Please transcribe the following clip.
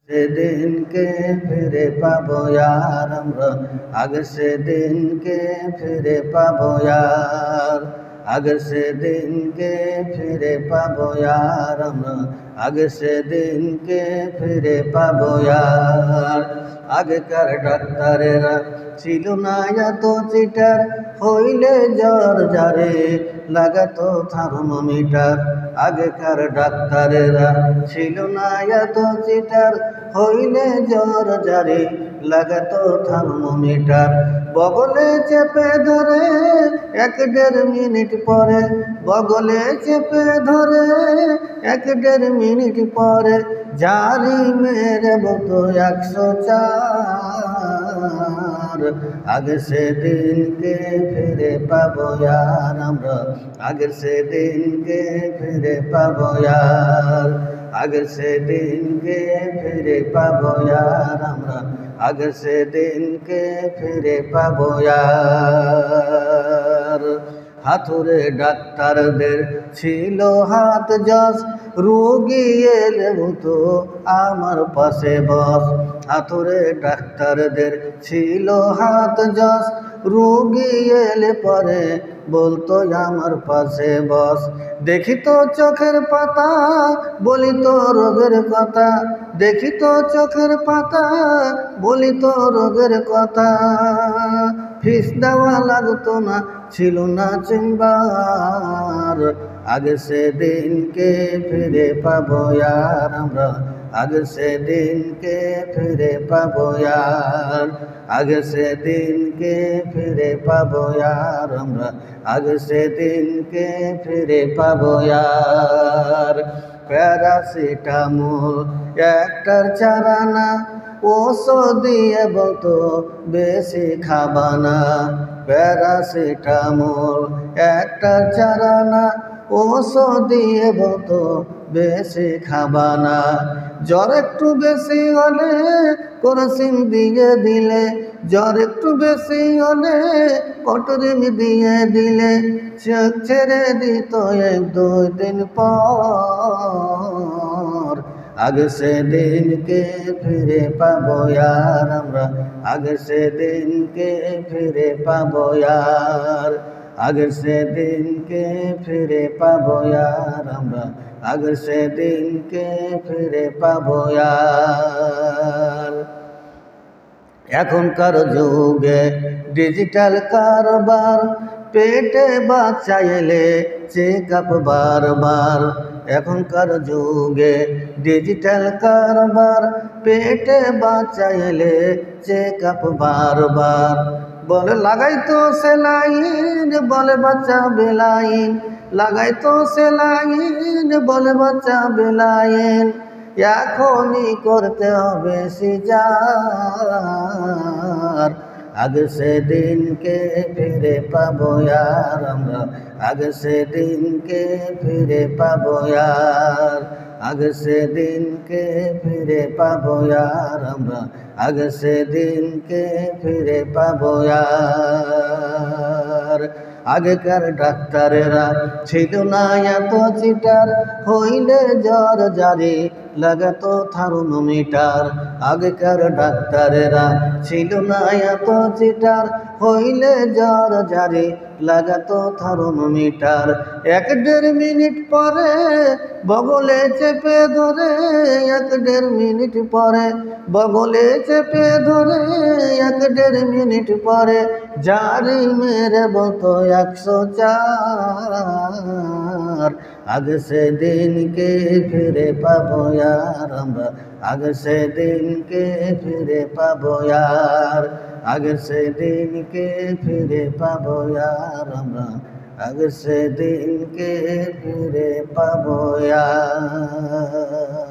সেদিনকে ফিরে পাবো यार আমরা আগে সেদিনকে ফিরে পাবো यार আগে সেদিনকে ফিরে পাবো यार আমরা আগে সেদিনকে ফিরে পাবো यार আগেকার ডাক্তারেরা ছিল না এত চিটার হইলে জ্বর জারে লাগাতো থার্মোমিটার আগেকার ডাক্তারেরা ছিল না এত চিটার হইলে জ্বর জারে লাগাতো থার্মোমিটার বগলে চেপে ধরে 1-1.5 মিনিট পরে বগলে চেপে ধরে 1-1.5 মিনিট পরে জারি মেরে বলতো 104 আগে সেদিনকে ফিরে পাবো यार আমরা আগে সেদিনকে ফিরে পাবো यार আগে সেদিনকে ফিরে পাবো यार আমরা আগে সেদিনকে ফিরে পাবো यार হাতুড়ে ডাক্তারদের ছিল হাত জজ রোগী এলে বলতো আমার পাশে বস হাতুড়ে ডাক্তারদের ছিল হাত জজ রোগী এলে পরে বলতো আমার পাশে বস দেখি তো চোখের পাতা বলি তো রোগের কথা দেখি তো চোখের পাতা বলি তো রোগের কথা ফিস দেওয়া লাগতো না ছিল না চেম্বার আগে সেদিনকে ফিরে পাবো यार আমরা আগে সেদিনকে ফিরে পাবো यार আগে সেদিনকে ফিরে পাবো यार আমরা আগে সেদিনকে ফিরে পাবো यार প্যারাসিটামল একটার চারানা ওষুধ দিয়ে বলতো বেশি খাবানা প্যারাসিটামল একটার চারানা ওষুধ দিয়ে বলতো বেশি খাবানা জ্বর একটু বেশি হলে কেরোসিন দিয়ে দিলে জ্বর একটু বেশি হলে কটরিন দিয়ে দিলে চোখ ছেড়ে দিত 1-2 দিন পর আগে সেদিনকে ফিরে পাবো यार আমরা আগে সেদিনকে ফিরে পাবো यार আগে সেদিনকে ফিরে পাবো यार আমরা আগে সেদিনকে ফিরে পাবো यार এখনকার যুগে ডিজিটাল কারবার পেটে বাচ্চা এলে চেকআপ বারবার এখনকার যুগে ডিজিটাল কারবার পেটে বাচ্চা এলে চেকআপ বারবার বলে লাগাইতো সেলাইন বলে বাচ্চা বেলাইন লাগাইতো সেলাইন বলে বাচ্চা বেলাইন এখনই করতে হবে সিজার আগে সেদিনকে ফিরে পাবো यार আমরা আগে সেদিনকে ফিরে পাবো यार আগে সেদিনকে ফিরে পাবো यार আমরা আগে সেদিনকে ফিরে পাবো यार আগেকার ডাক্তারেরা ছিল না এত চিটার হইলে জ্বর জারি লাগাতো থার্মোমিটার আগেকার ডাক্তারেরা ছিল না এত চিটার হইলে জ্বর জারি লাগাতো থার্মোমিটার 1-1.5 মিনিট পরে বগলে চেপে ধরে 1-1.5 মিনিট পরে বগলে চেপে ধরে 1-1.5 মিনিট পরে জারি মেরে বলতো 104 আগে সেদিনকে ফিরে পাবো यार আমরা আগে সেদিনকে ফিরে পাবো यार আগে সেদিনকে ফিরে পাবো यार আমরা আগে সেদিনকে ফিরে পাবো यार